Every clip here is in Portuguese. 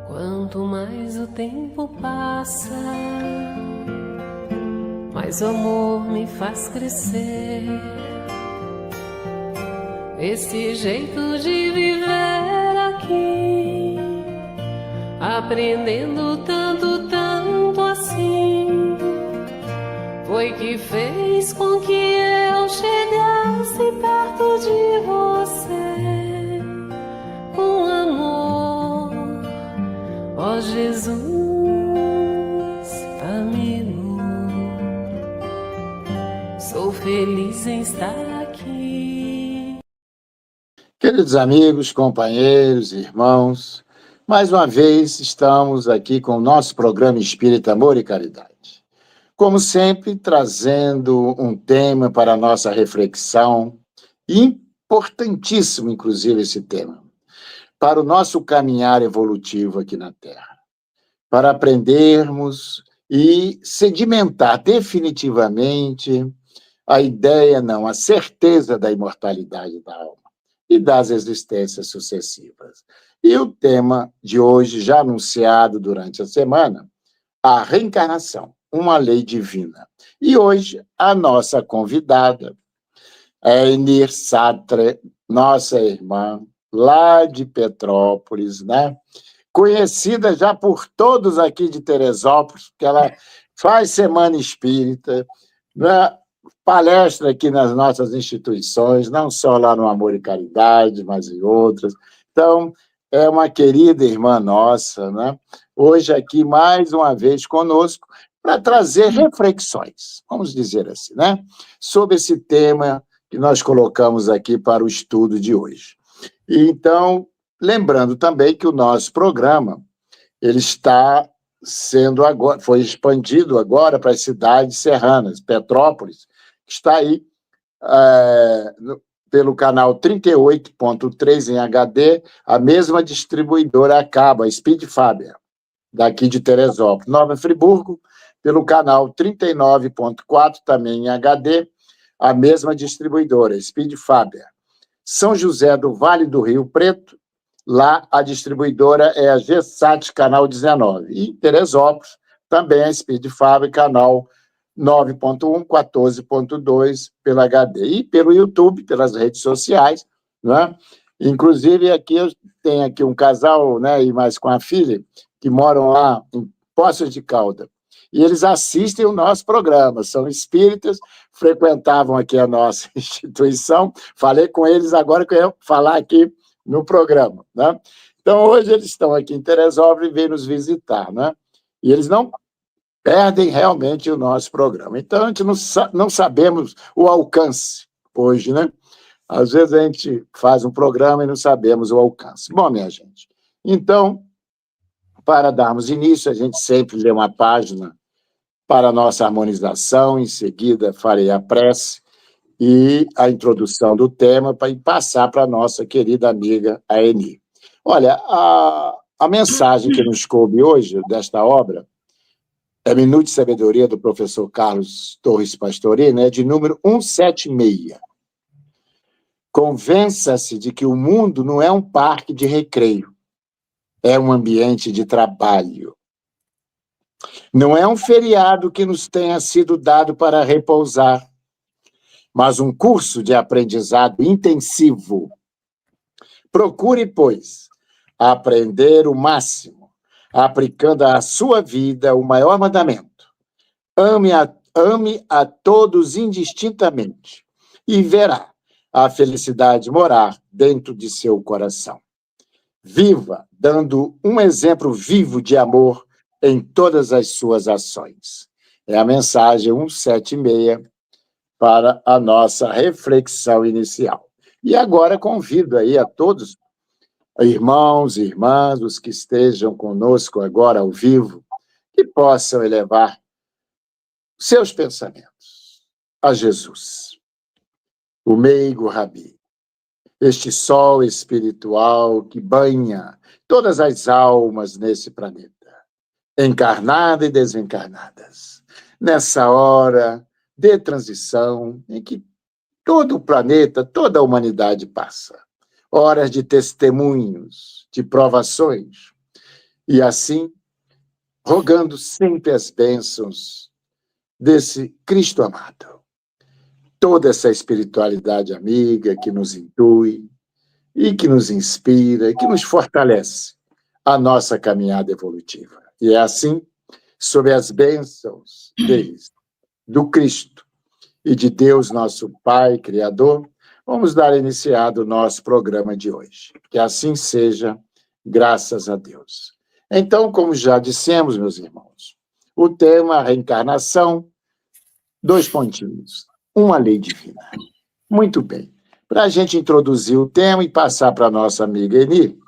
Quanto mais o tempo passa, mais o amor me faz crescer. Esse jeito de viver aqui, aprendendo tanto, tanto assim, foi que fez com que eu chegasse perto de você com amor, ó Jesus, amigo. Sou feliz em estar aqui. Queridos amigos, companheiros, irmãos, mais uma vez estamos aqui com o nosso programa Espírita Amor e Caridade. Como sempre, trazendo um tema para a nossa reflexão, importantíssimo, inclusive, esse tema, para o nosso caminhar evolutivo aqui na Terra, para aprendermos e sedimentar definitivamente a ideia, não, a certeza da imortalidade da alma e das existências sucessivas. E o tema de hoje, já anunciado durante a semana, a reencarnação, uma lei divina. E hoje, a nossa convidada é Enir Sartre, nossa irmã, lá de Petrópolis, né? Conhecida já por todos aqui de Teresópolis, porque ela faz Semana Espírita, né? Palestra aqui nas nossas instituições, não só lá no Amor e Caridade, mas em outras. Então, é uma querida irmã nossa, né? Hoje aqui, mais uma vez, conosco, para trazer reflexões, vamos dizer assim, né? Sobre esse tema que nós colocamos aqui para o estudo de hoje. E, então, lembrando também que o nosso programa, ele está sendo agora, foi expandido agora para as cidades serranas, Petrópolis, que está aí pelo canal 38.3 em HD, a mesma distribuidora acaba, a Speed Faber, daqui de Teresópolis. Nova Friburgo, pelo canal 39.4, também em HD, a mesma distribuidora, Speed Faber. São José do Vale do Rio Preto, lá a distribuidora é a GSAT, canal 19. E em Teresópolis, também a Speed Faber, canal 9.1, 14.2 pela HD. E pelo YouTube, pelas redes sociais, né? Inclusive, aqui eu tenho aqui um casal, né, e mais com a filha, que moram lá em Poços de Caldas. E eles assistem o nosso programa, são espíritas, frequentavam aqui a nossa instituição. Falei com eles agora que eu ia falar aqui no programa, né? Então, hoje eles estão aqui em Teresópolis e vêm nos visitar, né? E eles não perdem realmente o nosso programa. Então, a gente não sabemos o alcance hoje, né? Às vezes a gente faz um programa e não sabemos o alcance. Bom, minha gente, então, para darmos início, a gente sempre lê uma página para a nossa harmonização, em seguida farei a prece e a introdução do tema para passar para a nossa querida amiga, a Eni. Olha, a mensagem que nos coube hoje, desta obra, é Minuto de Sabedoria, do professor Carlos Torres Pastorini, de número 176. Convença-se de que o mundo não é um parque de recreio, é um ambiente de trabalho. Não é um feriado que nos tenha sido dado para repousar, mas um curso de aprendizado intensivo. Procure, pois, aprender o máximo, aplicando à sua vida o maior mandamento. Ame a todos indistintamente e verá a felicidade morar dentro de seu coração. Viva, dando um exemplo vivo de amor em todas as suas ações. É a mensagem 176 para a nossa reflexão inicial. E agora convido aí a todos, irmãos e irmãs, os que estejam conosco agora ao vivo, que possam elevar seus pensamentos a Jesus, o meigo Rabi, este sol espiritual que banha todas as almas nesse planeta, encarnadas e desencarnadas, nessa hora de transição em que todo o planeta, toda a humanidade passa. Horas de testemunhos, de provações, e assim, rogando sempre as bênçãos desse Cristo amado. Toda essa espiritualidade amiga que nos intui e que nos inspira e que nos fortalece a nossa caminhada evolutiva. E é assim, sob as bênçãos deles, do Cristo e de Deus, nosso Pai, Criador, vamos dar iniciado o nosso programa de hoje. Que assim seja, graças a Deus. Então, como já dissemos, meus irmãos, o tema reencarnação, 2 pontinhos, uma lei divina. Muito bem. Para a gente introduzir o tema e passar para a nossa amiga Eni,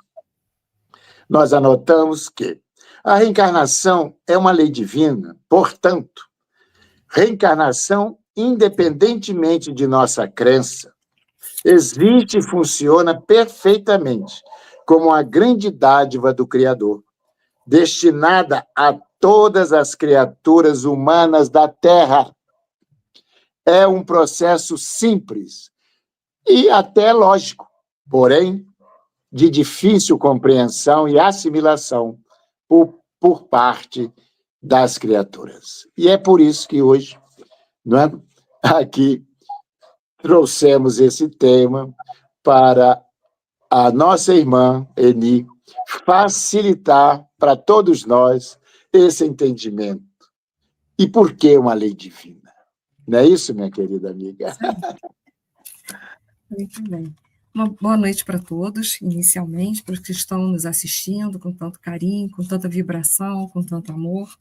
nós anotamos que a reencarnação é uma lei divina, portanto, reencarnação, independentemente de nossa crença, existe e funciona perfeitamente como a grande dádiva do Criador, destinada a todas as criaturas humanas da Terra. É um processo simples e até lógico, porém de difícil compreensão e assimilação por parte das criaturas. E é por isso que hoje, não é, aqui trouxemos esse tema para a nossa irmã Eni facilitar para todos nós esse entendimento. E por que uma lei divina? Não é isso, minha querida amiga? Muito bem. Uma boa noite para todos, inicialmente, para os que estão nos assistindo com tanto carinho, com tanta vibração, com tanto amor.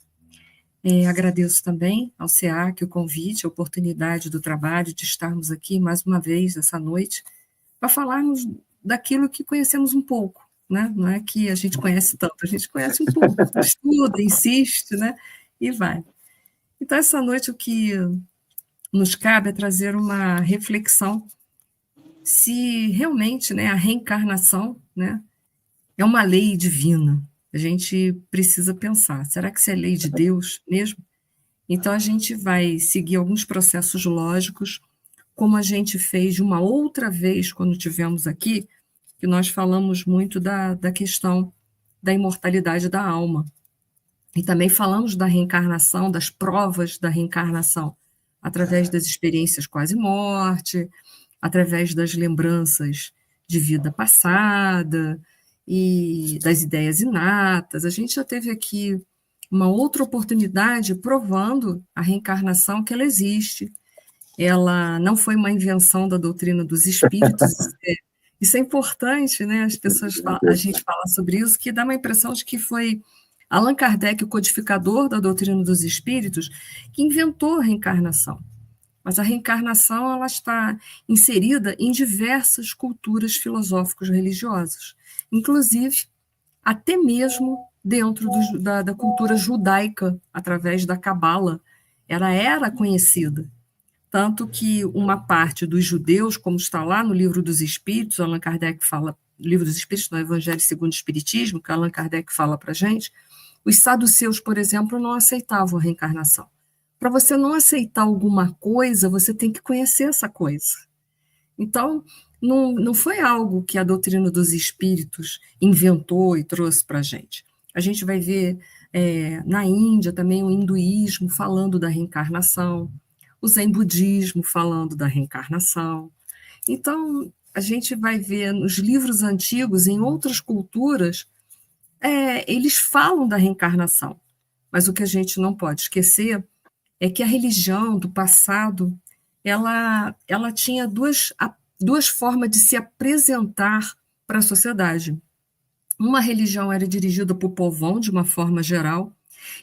Agradeço também ao SEAC o convite, a oportunidade do trabalho de estarmos aqui mais uma vez essa noite para falarmos daquilo que conhecemos um pouco, né? Não é que a gente conhece tanto, a gente conhece um pouco, estuda, insiste, né? E vai. Então, essa noite o que nos cabe é trazer uma reflexão se realmente, né, a reencarnação, né, é uma lei divina. A gente precisa pensar, será que isso é lei de Deus mesmo? Então, a gente vai seguir alguns processos lógicos, como a gente fez de uma outra vez, quando tivemos aqui, que nós falamos muito da questão da imortalidade da alma. E também falamos da reencarnação, das provas da reencarnação, através das experiências quase-morte, através das lembranças de vida passada e das ideias inatas. A gente já teve aqui uma outra oportunidade provando a reencarnação, que ela existe. Ela não foi uma invenção da doutrina dos espíritos. Isso é importante, né? A gente fala sobre isso, que dá uma impressão de que foi Allan Kardec, o codificador da doutrina dos espíritos, que inventou a reencarnação. Mas a reencarnação ela está inserida em diversas culturas filosóficas religiosas, inclusive até mesmo dentro da cultura judaica, através da Cabala. Ela era conhecida. Tanto que uma parte dos judeus, como está lá no Livro dos Espíritos, Allan Kardec fala, Livro dos Espíritos, no Evangelho segundo o Espiritismo, que Allan Kardec fala para a gente, os saduceus, por exemplo, não aceitavam a reencarnação. Para você não aceitar alguma coisa, você tem que conhecer essa coisa. Então, não foi algo que a doutrina dos espíritos inventou e trouxe para a gente. A gente vai ver na Índia também o hinduísmo falando da reencarnação, o zen budismo falando da reencarnação. Então, a gente vai ver nos livros antigos, em outras culturas, eles falam da reencarnação. Mas o que a gente não pode esquecer é que a religião do passado, ela tinha duas formas de se apresentar para a sociedade. Uma religião era dirigida para o povão, de uma forma geral,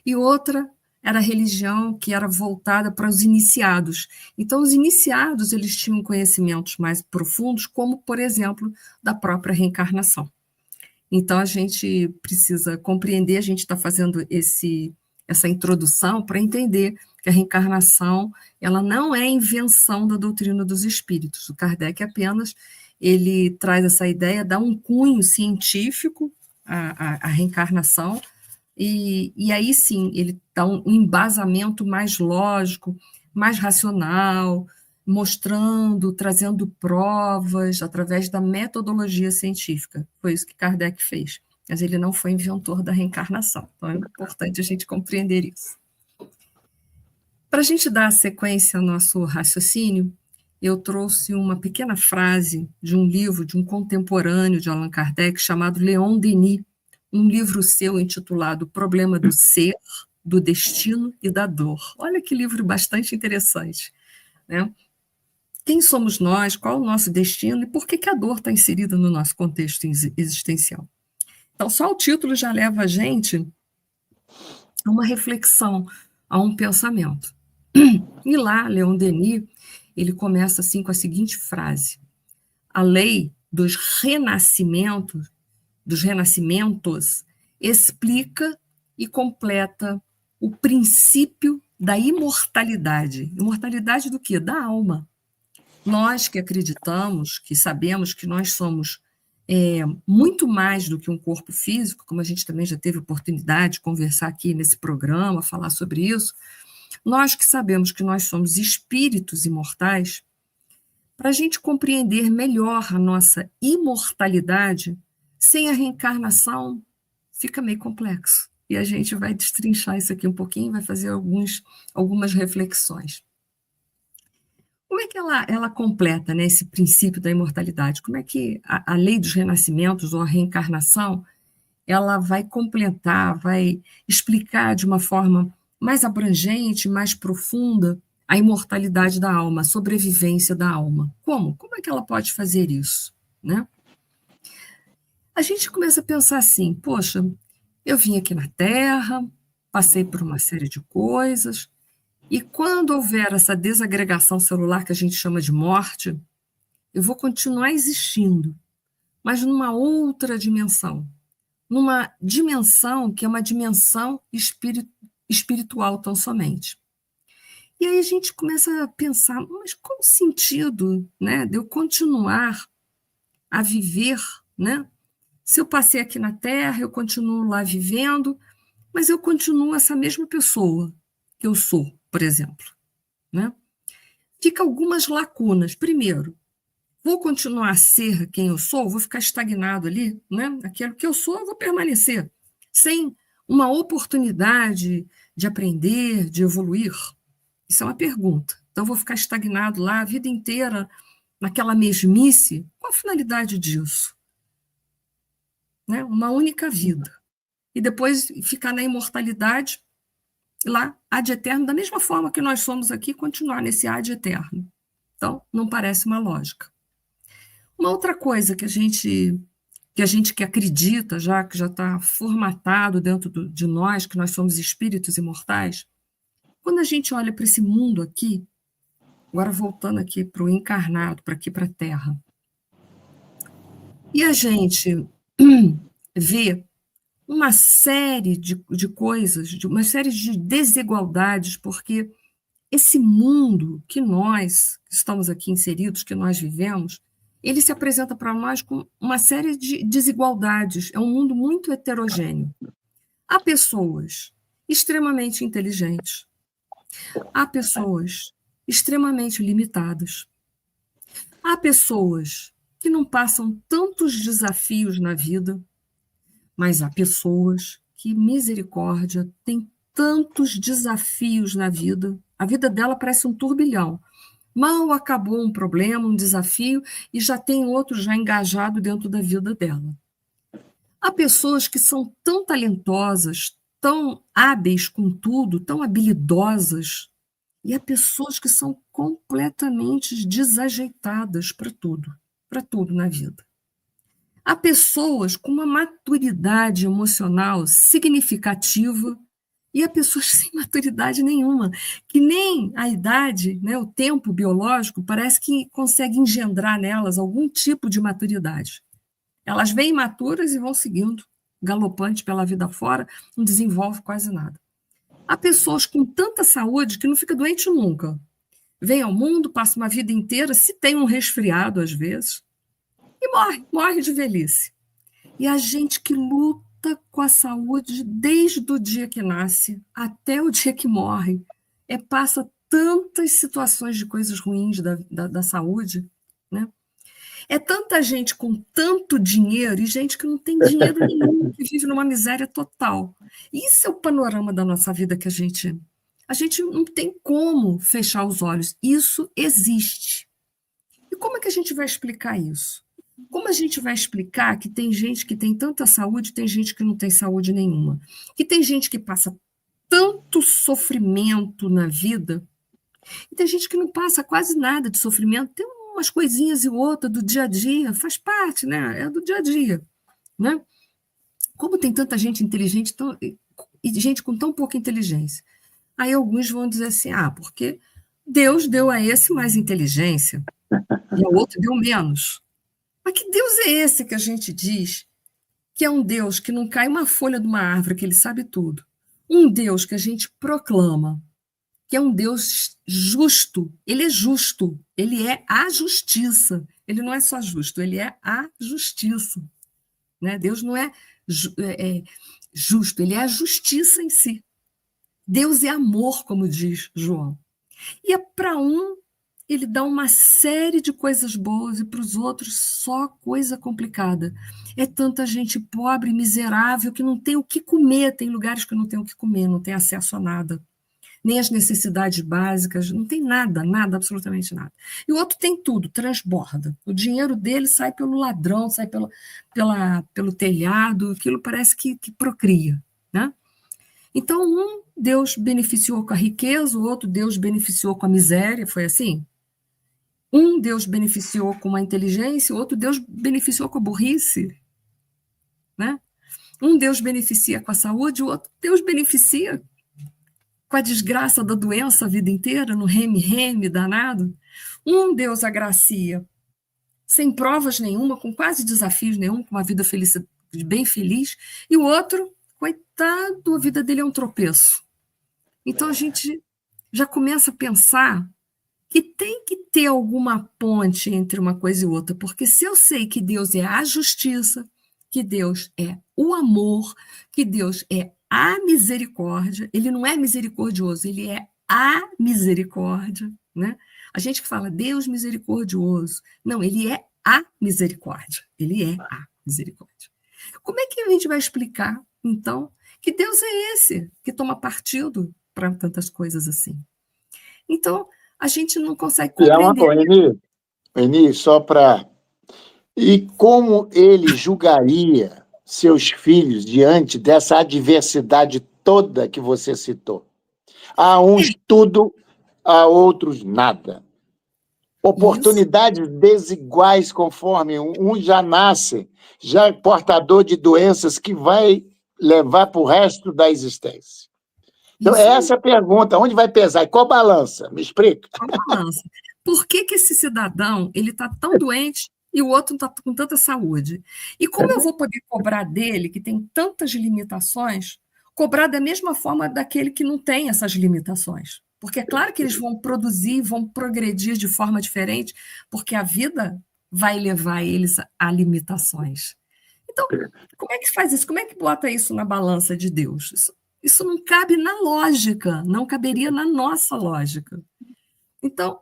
e outra era a religião que era voltada para os iniciados. Então, os iniciados eles tinham conhecimentos mais profundos, como, por exemplo, da própria reencarnação. Então, a gente precisa compreender, a gente está fazendo essa introdução para entender que a reencarnação ela não é invenção da doutrina dos espíritos. O Kardec apenas ele traz essa ideia, dá um cunho científico à reencarnação, e aí sim, ele dá um embasamento mais lógico, mais racional, mostrando, trazendo provas através da metodologia científica. Foi isso que Kardec fez. Mas ele não foi inventor da reencarnação. Então é importante a gente compreender isso. Para a gente dar sequência ao nosso raciocínio, eu trouxe uma pequena frase de um livro de um contemporâneo de Allan Kardec chamado Leon Denis, um livro seu intitulado O Problema do Ser, do Destino e da Dor. Olha que livro bastante interessante, né? Quem somos nós, qual o nosso destino e por que a dor está inserida no nosso contexto existencial? Então, só o título já leva a gente a uma reflexão, a um pensamento. E lá, Leon Denis, ele começa assim com a seguinte frase: a lei dos renascimentos explica e completa o princípio da imortalidade. Imortalidade do quê? Da alma. Nós que acreditamos, que sabemos que nós somos muito mais do que um corpo físico, como a gente também já teve oportunidade de conversar aqui nesse programa, falar sobre isso, nós que sabemos que nós somos espíritos imortais, para a gente compreender melhor a nossa imortalidade, sem a reencarnação, fica meio complexo. E a gente vai destrinchar isso aqui um pouquinho, vai fazer algumas reflexões. Como é que ela completa, né, esse princípio da imortalidade? Como é que a lei dos renascimentos ou a reencarnação ela vai completar, vai explicar de uma forma mais abrangente, mais profunda a imortalidade da alma, a sobrevivência da alma? Como? Como é que ela pode fazer isso, né? A gente começa a pensar assim, poxa, eu vim aqui na Terra, passei por uma série de coisas, e quando houver essa desagregação celular que a gente chama de morte, eu vou continuar existindo, mas numa outra dimensão. Numa dimensão que é uma dimensão espiritual tão somente. E aí a gente começa a pensar, mas qual o sentido, né, de eu continuar a viver, né? Se eu passei aqui na Terra, eu continuo lá vivendo, mas eu continuo essa mesma pessoa que eu sou, por exemplo, né? Fica algumas lacunas. Primeiro, vou continuar a ser quem eu sou? Vou ficar estagnado ali, né? Aquilo que eu sou, eu vou permanecer, sem uma oportunidade de aprender, de evoluir? Isso é uma pergunta. Então, vou ficar estagnado lá a vida inteira, naquela mesmice? Qual a finalidade disso? Né? Uma única vida. E depois ficar na imortalidade, lá, ad eterno, da mesma forma que nós somos aqui, continuar nesse ad eterno. Então, não parece uma lógica. Uma outra coisa que a gente que acredita, que já está formatado dentro de nós, que nós somos espíritos imortais, quando a gente olha para esse mundo aqui, agora voltando aqui para o encarnado, para aqui para a Terra, e a gente vê uma série de coisas, uma série de desigualdades, porque esse mundo que nós estamos aqui inseridos, que nós vivemos, ele se apresenta para nós com uma série de desigualdades. É um mundo muito heterogêneo. Há pessoas extremamente inteligentes, há pessoas extremamente limitadas, há pessoas que não passam tantos desafios na vida, mas há pessoas que, misericórdia, têm tantos desafios na vida, a vida dela parece um turbilhão. Mal acabou um problema, um desafio, e já tem outro já engajado dentro da vida dela. Há pessoas que são tão talentosas, tão hábeis com tudo, tão habilidosas, e há pessoas que são completamente desajeitadas para tudo na vida. Há pessoas com uma maturidade emocional significativa e há pessoas sem maturidade nenhuma, que nem a idade, né, o tempo biológico, parece que consegue engendrar nelas algum tipo de maturidade. Elas vêm imaturas e vão seguindo, galopante pela vida fora, não desenvolve quase nada. Há pessoas com tanta saúde que não fica doente nunca. Vem ao mundo, passa uma vida inteira, se tem um resfriado às vezes, e morre de velhice. E a gente que luta com a saúde desde o dia que nasce até o dia que morre, passa tantas situações de coisas ruins da saúde, né? É tanta gente com tanto dinheiro e gente que não tem dinheiro nenhum, que vive numa miséria total. Isso é o panorama da nossa vida que a gente não tem como fechar os olhos. Isso existe. E como é que a gente vai explicar isso? Como a gente vai explicar que tem gente que tem tanta saúde e tem gente que não tem saúde nenhuma? Que tem gente que passa tanto sofrimento na vida e tem gente que não passa quase nada de sofrimento, tem umas coisinhas e outra do dia a dia, faz parte, né? É do dia a dia, né? Como tem tanta gente inteligente e gente com tão pouca inteligência? Aí alguns vão dizer assim, porque Deus deu a esse mais inteligência e ao outro deu menos. Mas que Deus é esse que a gente diz que é um Deus que não cai uma folha de uma árvore, que ele sabe tudo? Um Deus que a gente proclama que é um Deus justo. Ele é justo, ele é a justiça. Ele não é só justo, ele é a justiça. Né? Deus não é justo, ele é a justiça em si. Deus é amor, como diz João. E para ele dá uma série de coisas boas e para os outros só coisa complicada. É tanta gente pobre, miserável, que não tem o que comer, tem lugares que não tem o que comer, não tem acesso a nada. Nem as necessidades básicas, não tem nada, absolutamente nada. E o outro tem tudo, transborda. O dinheiro dele sai pelo ladrão, sai pelo telhado, aquilo parece que procria, né? Então, Deus beneficiou com a riqueza, o outro Deus beneficiou com a miséria, foi assim? Deus beneficiou com a inteligência, o outro Deus beneficiou com a burrice, né? Deus beneficia com a saúde, o outro Deus beneficia com a desgraça da doença a vida inteira, no reme-reme danado. Deus agracia sem provas nenhuma, com quase desafios nenhum, com uma vida feliz, bem feliz, e o outro, coitado, a vida dele é um tropeço. Então a gente já começa a pensar que tem que ter alguma ponte entre uma coisa e outra, porque se eu sei que Deus é a justiça, que Deus é o amor, que Deus é a misericórdia, ele não é misericordioso, ele é a misericórdia, né? A gente que fala Deus misericordioso, não, ele é a misericórdia, ele é a misericórdia. Como é que a gente vai explicar, então, que Deus é esse que toma partido para tantas coisas assim? Então, a gente não consegue compreender. Eni, só para... E como ele julgaria seus filhos diante dessa adversidade toda que você citou? A uns tudo, a outros nada. Oportunidades desiguais, conforme um já nasce, já é portador de doenças que vai levar para o resto da existência. Então, é essa a pergunta, onde vai pesar? E qual balança? Me explica. Qual balança? Por que esse cidadão está tão doente e o outro não está com tanta saúde? E como eu vou poder cobrar dele, que tem tantas limitações, cobrar da mesma forma daquele que não tem essas limitações? Porque é claro que eles vão produzir, vão progredir de forma diferente, porque a vida vai levar eles a limitações. Então, como é que faz isso? Como é que bota isso na balança de Deus? Isso não cabe na lógica, não caberia na nossa lógica. Então,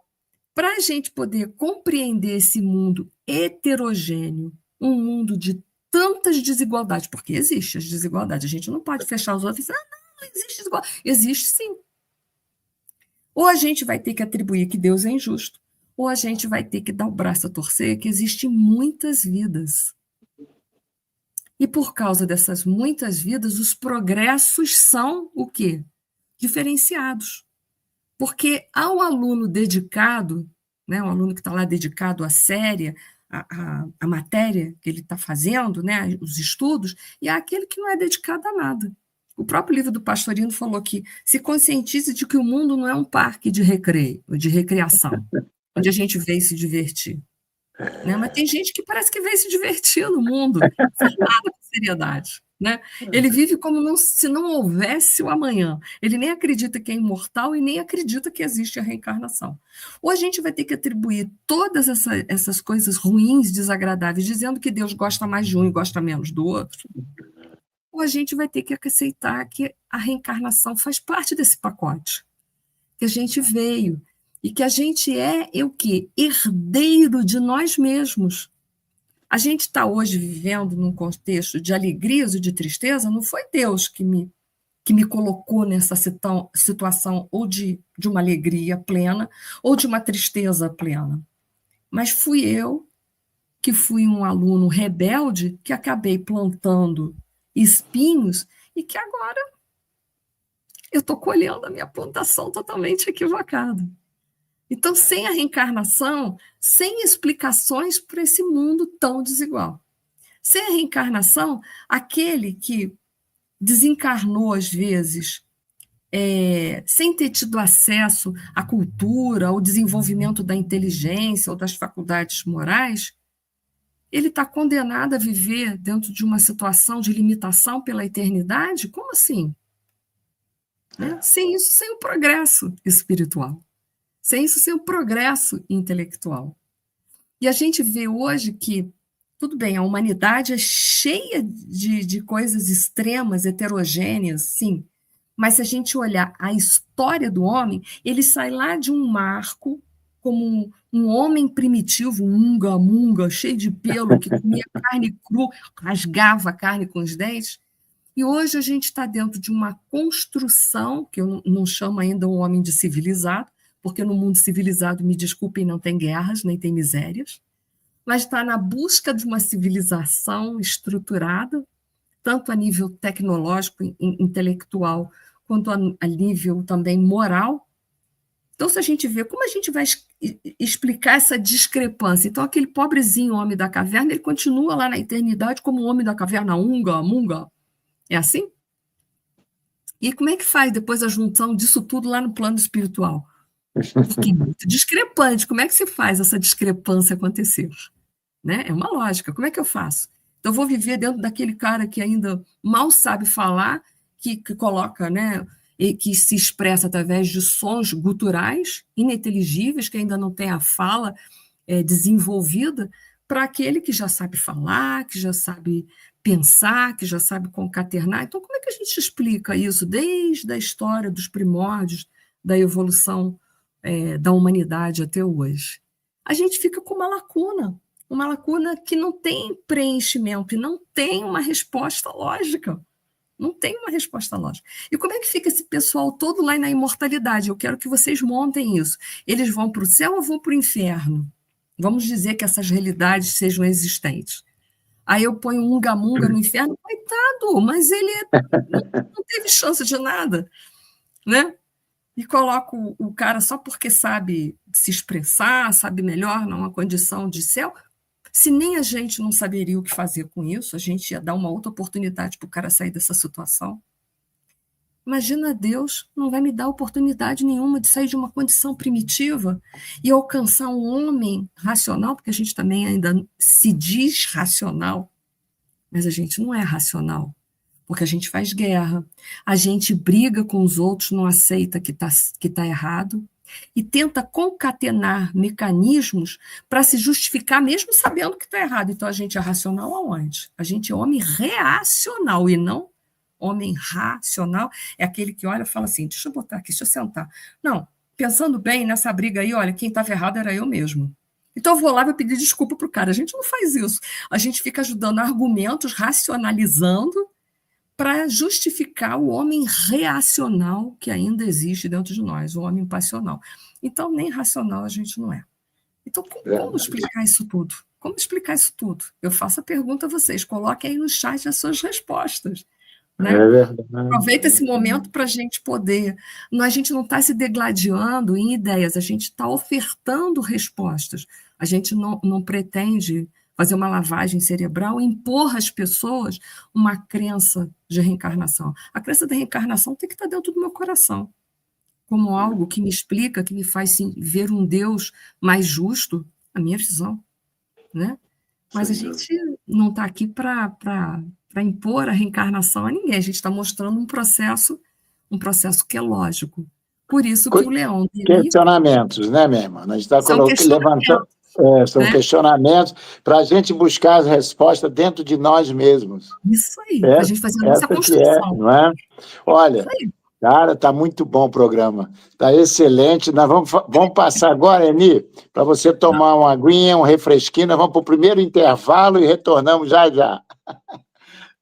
para a gente poder compreender esse mundo heterogêneo, um mundo de tantas desigualdades, porque existe as desigualdades, a gente não pode fechar os olhos e dizer, não existe desigualdade. Existe sim. Ou a gente vai ter que atribuir que Deus é injusto, ou a gente vai ter que dar o braço a torcer que existem muitas vidas. E por causa dessas muitas vidas, os progressos são o quê? Diferenciados. Porque há um aluno dedicado, né, um aluno que está lá dedicado à séria, à matéria que ele está fazendo, né, os estudos, e há aquele que não é dedicado a nada. O próprio livro do Pastorino falou que se conscientize de que o mundo não é um parque de recreio, de recreação, onde a gente veio se divertir. Né? Mas tem gente que parece que veio se divertir no mundo, não faz nada com seriedade. Né? Ele vive como se não houvesse o amanhã. Ele nem acredita que é imortal e nem acredita que existe a reencarnação. Ou a gente vai ter que atribuir todas essas coisas ruins, desagradáveis, dizendo que Deus gosta mais de um e gosta menos do outro. Ou a gente vai ter que aceitar que a reencarnação faz parte desse pacote. que a gente veio e que a gente é o quê? Herdeiro de nós mesmos. A gente está hoje vivendo num contexto de alegrias e de tristeza, não foi Deus que me colocou nessa situação ou de uma alegria plena ou de uma tristeza plena. Mas fui eu, que fui um aluno rebelde, que acabei plantando espinhos e que agora eu estou colhendo a minha plantação totalmente equivocada. Então, sem a reencarnação, sem explicações para esse mundo tão desigual. Sem a reencarnação, aquele que desencarnou, às vezes, sem ter tido acesso à cultura, ao desenvolvimento da inteligência ou das faculdades morais, ele está condenado a viver dentro de uma situação de limitação pela eternidade? Como assim? Né? Sem isso, sem o progresso espiritual. Sem isso, sem o progresso intelectual. E a gente vê hoje que, tudo bem, a humanidade é cheia de coisas extremas, heterogêneas, sim, mas se a gente olhar a história do homem, ele sai lá de um marco como um homem primitivo, munga, cheio de pelo, que comia carne crua, rasgava a carne com os dentes, e hoje a gente está dentro de uma construção, que eu não chamo ainda um homem de civilizado, porque no mundo civilizado, me desculpem, não tem guerras, nem tem misérias, mas está na busca de uma civilização estruturada, tanto a nível tecnológico, intelectual, quanto a nível também moral. Então, se a gente vê, como a gente vai explicar essa discrepância? Então, aquele pobrezinho homem da caverna, ele continua lá na eternidade como o homem da caverna, munga. É assim? E como é que faz depois a junção disso tudo lá no plano espiritual? Porque é muito discrepante. Como é que se faz essa discrepância acontecer? Né? É uma lógica. Como é que eu faço? Então, eu vou viver dentro daquele cara que ainda mal sabe falar, que coloca, né, e que se expressa através de sons guturais, ininteligíveis, que ainda não tem a fala desenvolvida, para aquele que já sabe falar, que já sabe pensar, que já sabe concatenar. Então, como é que a gente explica isso desde a história dos primórdios da evolução da humanidade até hoje? A gente fica com uma lacuna que não tem preenchimento e não tem uma resposta lógica. Não tem uma resposta lógica. E como é que fica esse pessoal todo lá na imortalidade? Eu quero que vocês montem isso. Eles vão para o céu ou vão para o inferno? Vamos dizer que essas realidades sejam existentes. Aí eu ponho um unga-munga no inferno, coitado, mas ele não teve chance de nada, né? E coloco o cara só porque sabe se expressar, sabe melhor numa condição de céu. Se nem a gente não saberia o que fazer com isso, a gente ia dar uma outra oportunidade para o cara sair dessa situação. Imagina, Deus não vai me dar oportunidade nenhuma de sair de uma condição primitiva e alcançar um homem racional, porque a gente também ainda se diz racional, mas a gente não é racional, porque a gente faz guerra, a gente briga com os outros, não aceita que tá errado, e tenta concatenar mecanismos para se justificar, mesmo sabendo que está errado. Então, a gente é racional aonde? A gente é homem reacional e não homem racional. É aquele que olha e fala assim, deixa eu botar aqui, deixa eu sentar. Não, pensando bem nessa briga aí, olha, quem estava errado era eu mesmo. Então, eu vou lá e vou pedir desculpa para o cara. A gente não faz isso. A gente fica ajudando argumentos, racionalizando, para justificar o homem reacional que ainda existe dentro de nós, o homem passional. Então, nem racional a gente não é. Então, como explicar isso tudo? Como explicar isso tudo? Eu faço a pergunta a vocês, coloquem aí no chat as suas respostas. Né? Aproveita esse momento para a gente poder... A gente não está se degladiando em ideias, a gente está ofertando respostas. A gente não pretende fazer uma lavagem cerebral e impor às pessoas uma crença de reencarnação. A crença da reencarnação tem que estar dentro do meu coração, como algo que me explica, que me faz ver um Deus mais justo, a minha visão. Né? Mas a gente não está aqui para impor a reencarnação a ninguém, a gente está mostrando um processo que é lógico. Por isso que o Leon... Questionamentos, né, minha irmã? A gente está levantando... são questionamentos para a gente buscar as respostas dentro de nós mesmos. Isso aí, para a gente fazer a nossa construção. Não é? Olha, Cara, tá muito bom o programa. Tá excelente. Nós vamos passar agora, Eni, para você tomar uma aguinha, um refresquinho. Nós vamos para o primeiro intervalo e retornamos já já.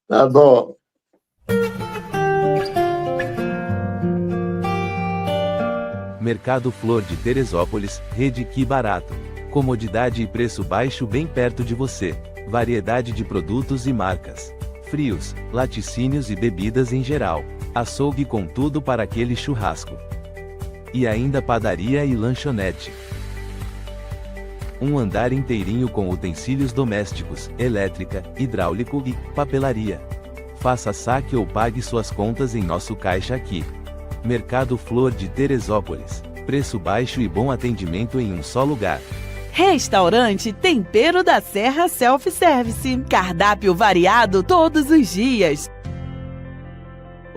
Tá bom. Mercado Flor de Teresópolis, Rede Que Barato. Comodidade e preço baixo bem perto de você. Variedade de produtos e marcas. Frios, laticínios e bebidas em geral. Açougue com tudo para aquele churrasco. E ainda padaria e lanchonete. Um andar inteirinho com utensílios domésticos, elétrica, hidráulico e papelaria. Faça saque ou pague suas contas em nosso caixa aqui. Mercado Flor de Teresópolis. Preço baixo e bom atendimento em um só lugar. Restaurante Tempero da Serra Self-Service. Cardápio variado todos os dias.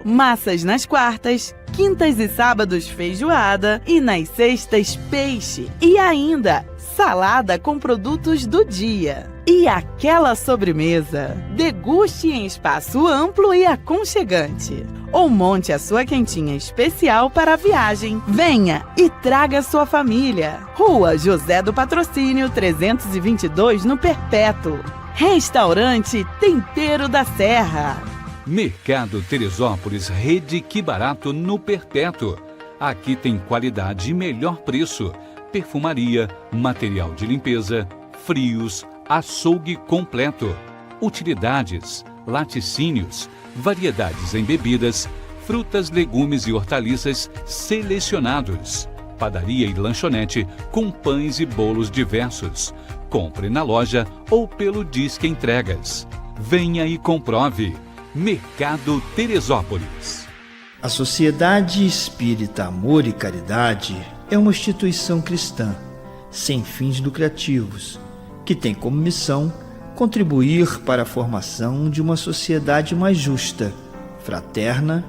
Massas nas quartas, quintas e sábados feijoada e nas sextas peixe. E ainda, salada com produtos do dia. E aquela sobremesa. Deguste em espaço amplo e aconchegante. Ou monte a sua quentinha especial para a viagem. Venha e traga sua família. Rua José do Patrocínio 322 no Perpétuo. Restaurante Tempero da Serra. Mercado Teresópolis, Rede Que Barato no Perpétuo. Aqui tem qualidade e melhor preço. Perfumaria, material de limpeza, frios, açougue completo, utilidades, laticínios, variedades em bebidas, frutas, legumes e hortaliças selecionados. Padaria e lanchonete com pães e bolos diversos. Compre na loja ou pelo Disque Entregas. Venha e comprove. Mercado Teresópolis. A Sociedade Espírita Amor e Caridade é uma instituição cristã, sem fins lucrativos, que tem como missão contribuir para a formação de uma sociedade mais justa, fraterna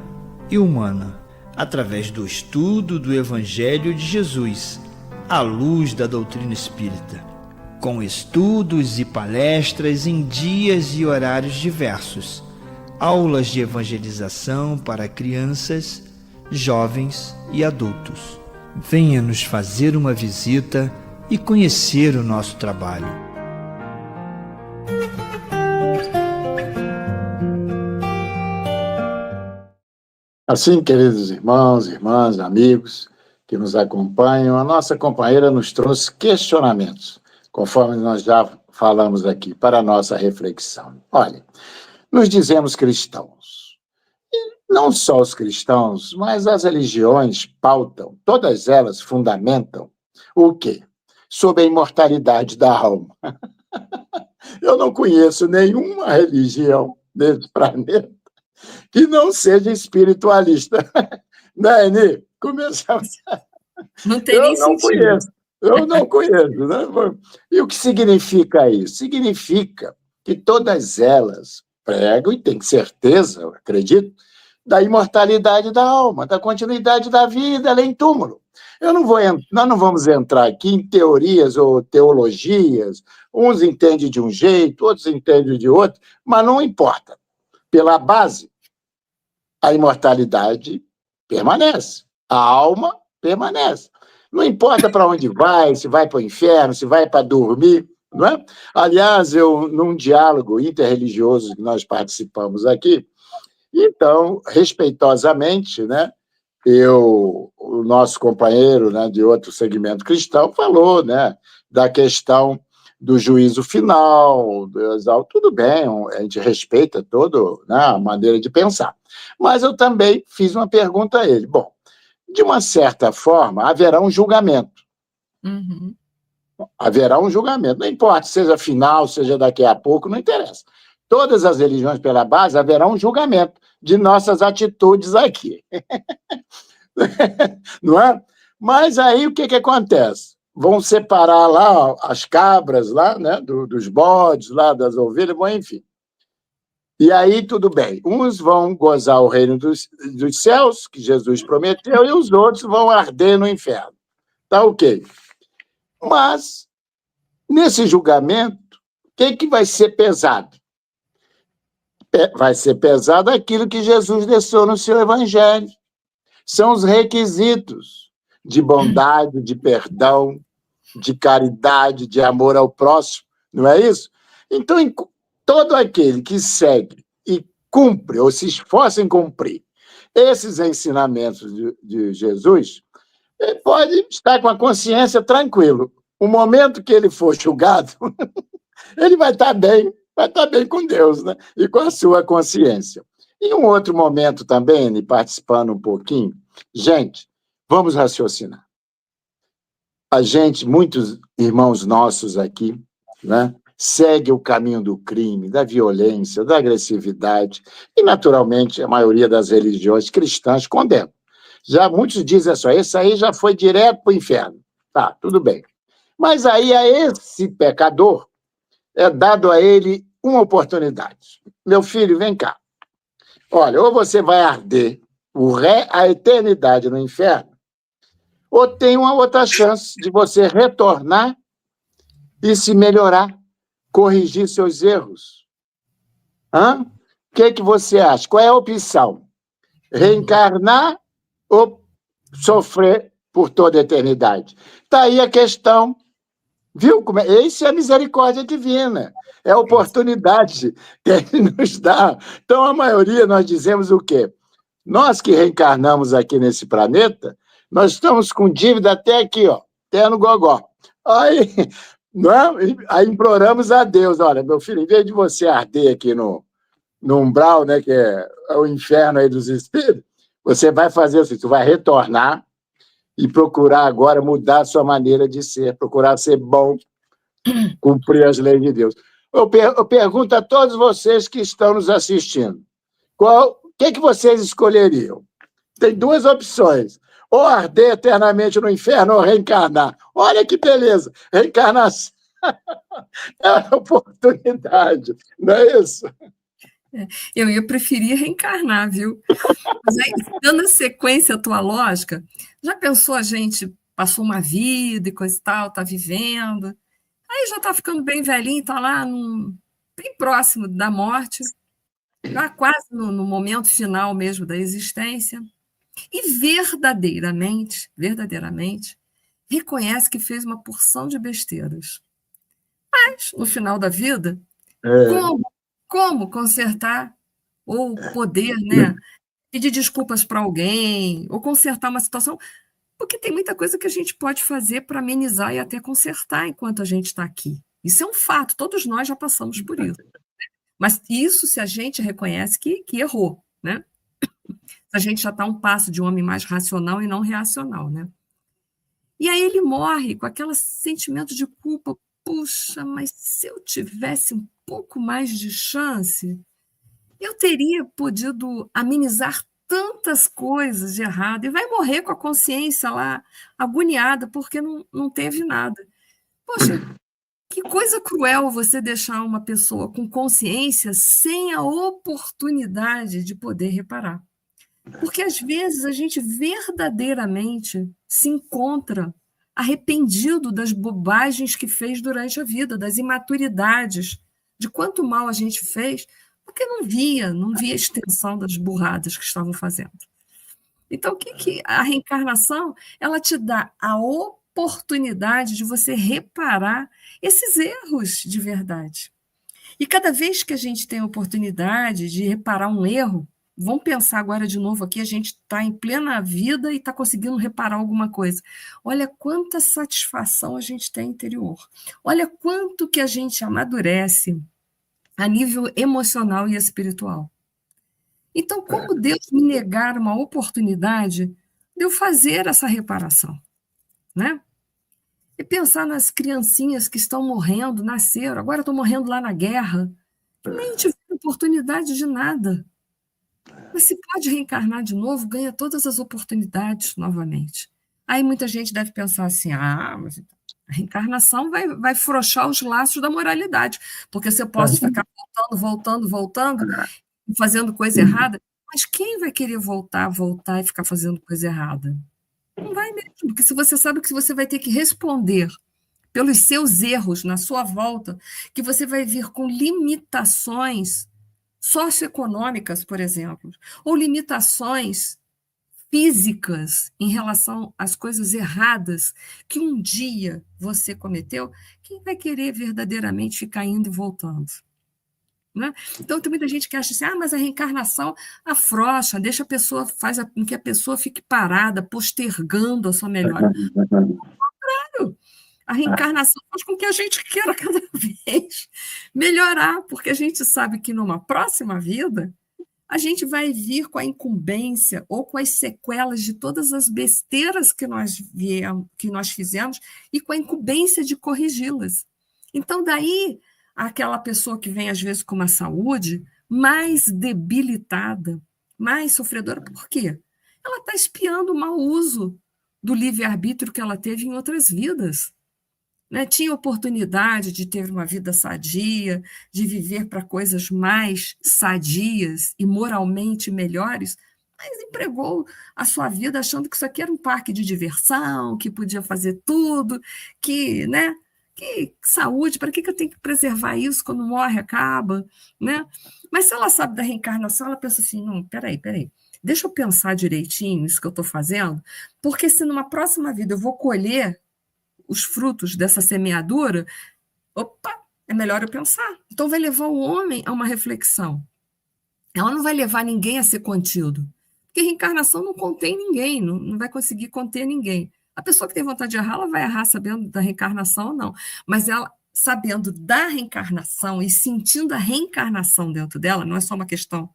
e humana, através do estudo do Evangelho de Jesus, à luz da doutrina espírita, com estudos e palestras em dias e horários diversos, aulas de evangelização para crianças, jovens e adultos. Venha nos fazer uma visita e conhecer o nosso trabalho. Assim, queridos irmãos, irmãs, amigos que nos acompanham, a nossa companheira nos trouxe questionamentos, conforme nós já falamos aqui, para a nossa reflexão. Olha, nos dizemos cristãos. E não só os cristãos, mas as religiões pautam, todas elas fundamentam o quê? Sobre a imortalidade da alma. Eu não conheço nenhuma religião nesse planeta que não seja espiritualista. Né, Eni? Começamos. Não tem nem sentido. Eu não conheço. Né? E o que significa isso? Significa que todas elas pregam, e tem certeza, eu acredito, da imortalidade da alma, da continuidade da vida além túmulo. Nós não vamos entrar aqui em teorias ou teologias, uns entendem de um jeito, outros entendem de outro, mas não importa. Pela base, a imortalidade permanece, a alma permanece. Não importa para onde vai, se vai para o inferno, se vai para dormir, não é? Aliás, num diálogo interreligioso que nós participamos aqui, então, respeitosamente, né, o nosso companheiro, né, de outro segmento cristão falou, né, da questão do juízo final, tudo bem, a gente respeita toda, né, a maneira de pensar. Mas eu também fiz uma pergunta a ele. Bom, de uma certa forma, haverá um julgamento. Uhum. Haverá um julgamento. Não importa, seja final, seja daqui a pouco, não interessa. Todas as religiões pela base, haverá um julgamento de nossas atitudes aqui. Não é? Mas aí o que acontece? Vão separar lá as cabras lá, né, dos bodes, lá das ovelhas, bom, enfim. E aí tudo bem. Uns vão gozar o reino dos céus, que Jesus prometeu, e os outros vão arder no inferno. Tá ok. Mas, nesse julgamento, o que vai ser pesado? Vai ser pesado aquilo que Jesus deixou no seu evangelho. São os requisitos de bondade, de perdão, de caridade, de amor ao próximo, não é isso? Então, todo aquele que segue e cumpre, ou se esforça em cumprir esses ensinamentos de Jesus, ele pode estar com a consciência tranquilo. O momento que ele for julgado, ele vai estar bem com Deus, né? E com a sua consciência. E um outro momento também, participando um pouquinho, gente, vamos raciocinar. Muitos irmãos nossos aqui, né, segue o caminho do crime, da violência, da agressividade, e, naturalmente, a maioria das religiões cristãs condenam. Já muitos dizem assim, esse aí já foi direto para o inferno. Tá, tudo bem. Mas aí a esse pecador é dado a ele uma oportunidade. Meu filho, vem cá. Olha, ou você vai arder a eternidade no inferno, ou tem uma outra chance de você retornar e se melhorar, corrigir seus erros. O que você acha? Qual é a opção? Reencarnar ou sofrer por toda a eternidade? Está aí a questão. Viu? Isso é a misericórdia divina. É a oportunidade que ele nos dá. Então, a maioria, nós dizemos o quê? Nós que reencarnamos aqui nesse planeta, nós estamos com dívida até aqui, ó, até no gogó. Aí, não, aí imploramos a Deus, olha, meu filho, em vez de você arder aqui no umbral, né, que é o inferno aí dos espíritos, você vai fazer assim, você vai retornar e procurar agora mudar a sua maneira de ser, procurar ser bom, cumprir as leis de Deus. Eu pergunto a todos vocês que estão nos assistindo, o que vocês escolheriam? Tem duas opções, ou arder eternamente no inferno ou reencarnar. Olha que beleza, reencarnação é uma oportunidade, não é isso? Eu ia preferir reencarnar, viu? Mas aí, dando a sequência à tua lógica, já pensou a gente passou uma vida e coisa e tal, está vivendo, aí já está ficando bem velhinho, está lá bem próximo da morte, já quase no momento final mesmo da existência, e verdadeiramente, reconhece que fez uma porção de besteiras. Mas, no final da vida, como consertar, ou poder, né, pedir desculpas para alguém, ou consertar uma situação, porque tem muita coisa que a gente pode fazer para amenizar e até consertar enquanto a gente está aqui. Isso é um fato, todos nós já passamos por isso. Mas isso se a gente reconhece que errou, né? A gente já está um passo de um homem mais racional e não reacional, né? E aí ele morre com aquele sentimento de culpa. Puxa, mas se eu tivesse um pouco mais de chance, eu teria podido amenizar tantas coisas de errado. E vai morrer com a consciência lá agoniada porque não teve nada. Poxa, que coisa cruel você deixar uma pessoa com consciência sem a oportunidade de poder reparar. Porque, às vezes, a gente verdadeiramente se encontra arrependido das bobagens que fez durante a vida, das imaturidades, de quanto mal a gente fez, porque não via a extensão das burradas que estavam fazendo. Então, que a reencarnação, ela te dá a oportunidade de você reparar esses erros de verdade. E cada vez que a gente tem a oportunidade de reparar um erro, vamos pensar agora de novo aqui, a gente está em plena vida e está conseguindo reparar alguma coisa. Olha quanta satisfação a gente tem interior. Olha quanto que a gente amadurece a nível emocional e espiritual. Então, como Deus me negar uma oportunidade de eu fazer essa reparação? Né? E pensar nas criancinhas que estão morrendo, nasceram, agora estão morrendo lá na guerra, que nem tiveram oportunidade de nada. Mas se pode reencarnar de novo, ganha todas as oportunidades novamente. Aí muita gente deve pensar assim, mas a reencarnação vai afrouxar os laços da moralidade, porque se eu posso ficar voltando, fazendo coisa errada, mas quem vai querer voltar e ficar fazendo coisa errada? Não vai mesmo, porque se você sabe que você vai ter que responder pelos seus erros na sua volta, que você vai vir com limitações socioeconômicas, por exemplo, ou limitações físicas em relação às coisas erradas que um dia você cometeu, quem vai querer verdadeiramente ficar indo e voltando? Né? Então, tem muita gente que acha assim, mas a reencarnação afrouxa, deixa a pessoa, com que a pessoa fique parada, postergando a sua melhora. Claro, a reencarnação faz com que a gente queira cada vez melhorar, porque a gente sabe que numa próxima vida a gente vai vir com a incumbência ou com as sequelas de todas as besteiras que nós fizemos e com a incumbência de corrigi-las. Então, daí, aquela pessoa que vem, às vezes, com uma saúde mais debilitada, mais sofredora, por quê? Ela está espiando o mau uso do livre-arbítrio que ela teve em outras vidas. Né? Tinha oportunidade de ter uma vida sadia, de viver para coisas mais sadias e moralmente melhores, mas empregou a sua vida achando que isso aqui era um parque de diversão, que podia fazer tudo, que, né? Que saúde, para que eu tenho que preservar isso quando morre, acaba? Né? Mas se ela sabe da reencarnação, ela pensa assim, não, peraí, deixa eu pensar direitinho isso que eu estou fazendo, porque se numa próxima vida eu vou colher os frutos dessa semeadura, opa, é melhor eu pensar. Então vai levar o homem a uma reflexão. Ela não vai levar ninguém a ser contido, porque reencarnação não contém ninguém, não vai conseguir conter ninguém. A pessoa que tem vontade de errar, ela vai errar sabendo da reencarnação ou não, mas ela, sabendo da reencarnação e sentindo a reencarnação dentro dela, não é só uma questão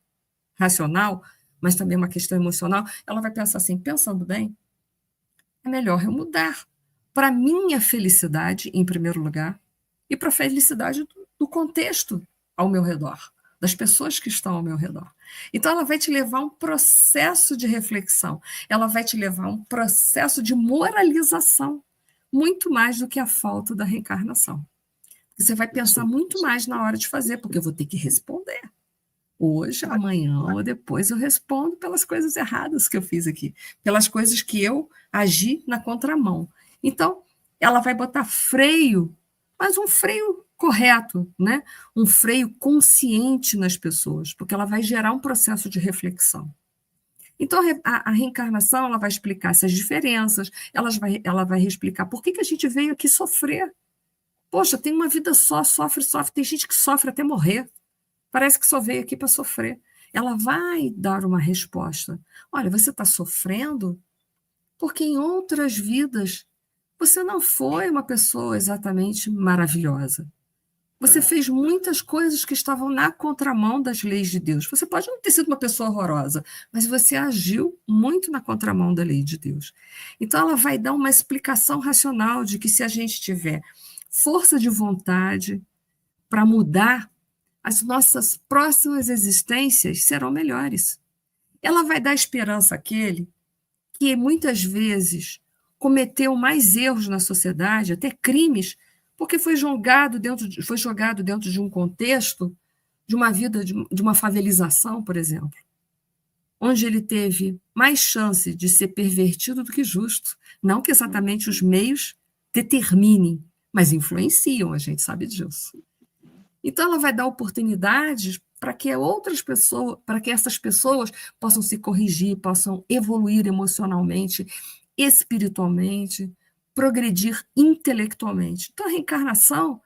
racional, mas também uma questão emocional, ela vai pensar assim, pensando bem, é melhor eu mudar para a minha felicidade, em primeiro lugar, e para a felicidade do contexto ao meu redor, das pessoas que estão ao meu redor. Então, ela vai te levar a um processo de reflexão, ela vai te levar a um processo de moralização, muito mais do que a falta da reencarnação. Você vai pensar muito mais na hora de fazer, porque eu vou ter que responder. Hoje, amanhã ou depois eu respondo pelas coisas erradas que eu fiz aqui, pelas coisas que eu agi na contramão. Então, ela vai botar freio, mas um freio correto, né? Um freio consciente nas pessoas, porque ela vai gerar um processo de reflexão. Então, a reencarnação ela vai explicar essas diferenças, ela vai explicar por que a gente veio aqui sofrer. Poxa, tem uma vida só, sofre, tem gente que sofre até morrer. Parece que só veio aqui para sofrer. Ela vai dar uma resposta. Olha, você está sofrendo porque em outras vidas você não foi uma pessoa exatamente maravilhosa. Você fez muitas coisas que estavam na contramão das leis de Deus. Você pode não ter sido uma pessoa horrorosa, mas você agiu muito na contramão da lei de Deus. Então, ela vai dar uma explicação racional de que se a gente tiver força de vontade para mudar, as nossas próximas existências serão melhores. Ela vai dar esperança àquele que muitas vezes cometeu mais erros na sociedade, até crimes, porque foi jogado dentro de um contexto de uma vida, de uma favelização, por exemplo, onde ele teve mais chance de ser pervertido do que justo. Não que exatamente os meios determinem, mas influenciam, a gente sabe disso. Então, ela vai dar oportunidades para que essas pessoas possam se corrigir, possam evoluir emocionalmente, espiritualmente, progredir intelectualmente. Então, a reencarnação,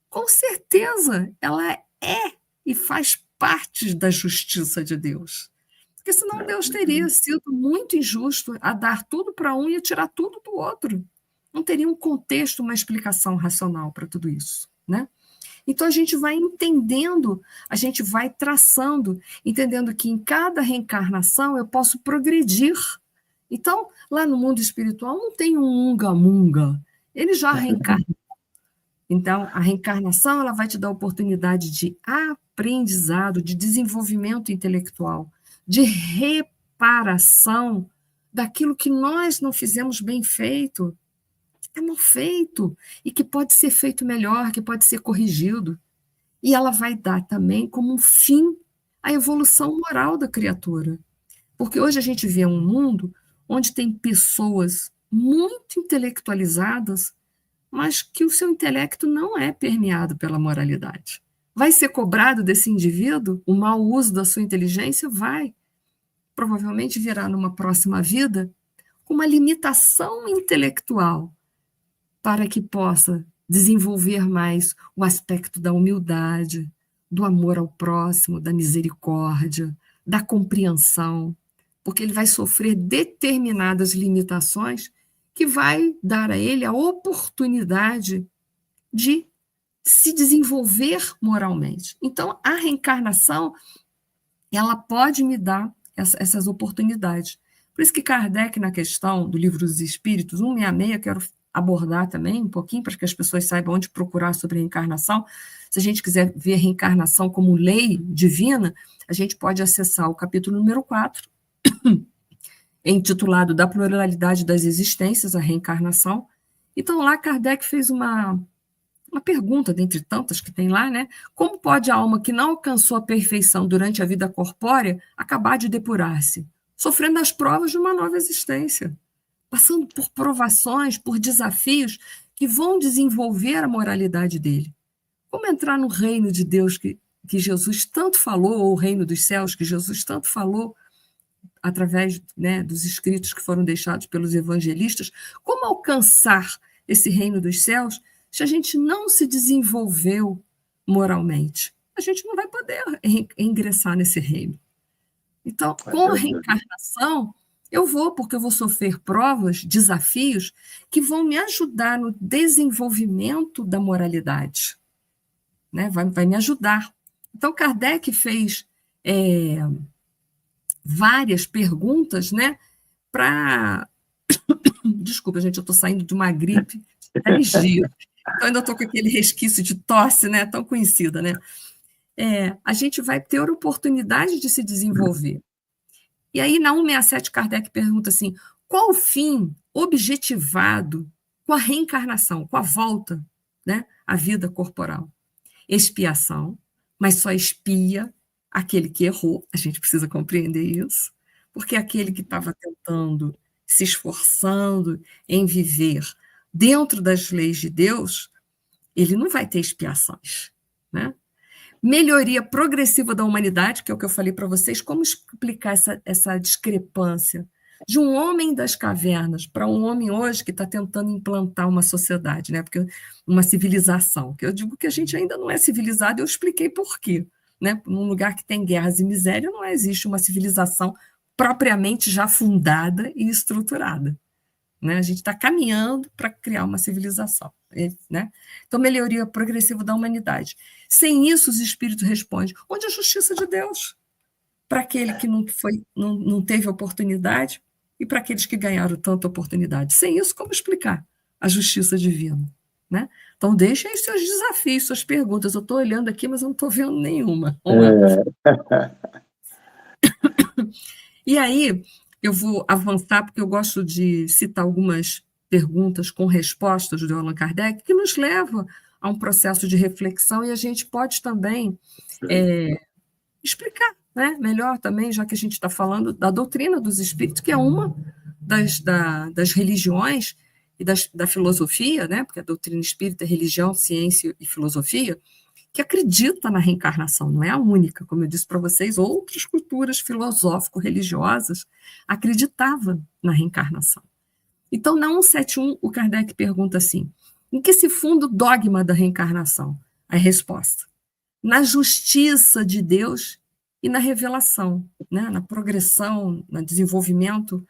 com certeza, ela é e faz parte da justiça de Deus. Porque senão Deus teria sido muito injusto a dar tudo para um e a tirar tudo do outro. Não teria um contexto, uma explicação racional para tudo isso, né? Então, a gente vai entendendo, a gente vai traçando, entendendo que em cada reencarnação eu posso progredir. Então, lá no mundo espiritual não tem um unga-munga, ele já reencarna. Então, a reencarnação ela vai te dar a oportunidade de aprendizado, de desenvolvimento intelectual, de reparação daquilo que nós não fizemos bem feito, que é mal feito e que pode ser feito melhor, que pode ser corrigido. E ela vai dar também como um fim a evolução moral da criatura. Porque hoje a gente vê um mundo onde tem pessoas muito intelectualizadas, mas que o seu intelecto não é permeado pela moralidade. Vai ser cobrado desse indivíduo o mau uso da sua inteligência? Vai. provavelmente virá numa próxima vida com uma limitação intelectual para que possa desenvolver mais o aspecto da humildade, do amor ao próximo, da misericórdia, da compreensão, porque ele vai sofrer determinadas limitações que vai dar a ele a oportunidade de se desenvolver moralmente. Então, a reencarnação, ela pode me dar essas oportunidades. Por isso que Kardec, na questão do Livro dos Espíritos, 166, quero abordar também um pouquinho, para que as pessoas saibam onde procurar sobre reencarnação. Se a gente quiser ver reencarnação como lei divina, a gente pode acessar o capítulo número 4, intitulado Da Pluralidade das Existências, a Reencarnação. Então, lá Kardec fez uma pergunta, dentre tantas que tem lá, né? Como pode a alma que não alcançou a perfeição durante a vida corpórea acabar de depurar-se, sofrendo as provas de uma nova existência, passando por provações, por desafios que vão desenvolver a moralidade dele? Como entrar no reino de Deus que Jesus tanto falou, ou o reino dos céus que Jesus tanto falou, através, né, dos escritos que foram deixados pelos evangelistas? Como alcançar esse reino dos céus se a gente não se desenvolveu moralmente? A gente não vai poder ingressar nesse reino. Então, com a reencarnação, porque eu vou sofrer provas, desafios, que vão me ajudar no desenvolvimento da moralidade. Né? Vai me ajudar. Então, Kardec fez várias perguntas, né, para... Desculpa, gente, eu estou saindo de uma gripe de 10 dias. Então, ainda estou com aquele resquício de tosse, né, tão conhecida, né? A gente vai ter oportunidade de se desenvolver. E aí, na 167, Kardec pergunta assim: qual o fim objetivado com a reencarnação, com a volta, né, à vida corporal? Expiação, mas só expia aquele que errou. A gente precisa compreender isso, porque aquele que estava tentando, se esforçando em viver dentro das leis de Deus, ele não vai ter expiações, né? Melhoria progressiva da humanidade, que é o que eu falei para vocês. Como explicar essa discrepância de um homem das cavernas para um homem hoje que está tentando implantar uma sociedade, né? Porque uma civilização, que eu digo que a gente ainda não é civilizado, eu expliquei por quê. Né? Num lugar que tem guerras e miséria, não existe uma civilização propriamente já fundada e estruturada. Né? A gente está caminhando para criar uma civilização. Né? Então, melhoria progressiva da humanidade. Sem isso, os espíritos respondem: onde é a justiça de Deus? Para aquele que não teve oportunidade e para aqueles que ganharam tanta oportunidade. Sem isso, como explicar a justiça divina? Né? Então, deixem aí seus desafios, suas perguntas. Eu estou olhando aqui, mas eu não estou vendo nenhuma. E aí, eu vou avançar, porque eu gosto de citar algumas perguntas com respostas do Allan Kardec, que nos leva a um processo de reflexão, e a gente pode também explicar, né, melhor também, já que a gente está falando da doutrina dos espíritos, que é uma das religiões e da filosofia, né, porque a doutrina espírita é religião, ciência e filosofia, que acredita na reencarnação, não é a única, como eu disse para vocês, outras culturas filosófico-religiosas acreditavam na reencarnação. Então, na 171, o Kardec pergunta assim: em que se funda o dogma da reencarnação? A resposta: na justiça de Deus e na revelação, né, na progressão, no desenvolvimento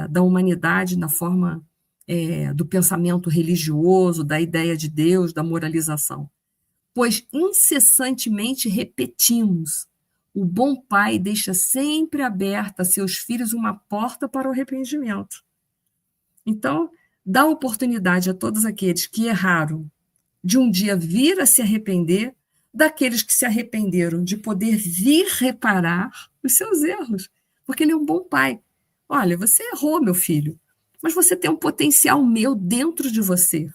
da humanidade, na forma do pensamento religioso, da ideia de Deus, da moralização. Pois incessantemente repetimos: o bom pai deixa sempre aberta a seus filhos uma porta para o arrependimento. Então, dá oportunidade a todos aqueles que erraram de um dia vir a se arrepender, daqueles que se arrependeram de poder vir reparar os seus erros, porque ele é um bom pai. Olha, você errou, meu filho, mas você tem um potencial meu dentro de você.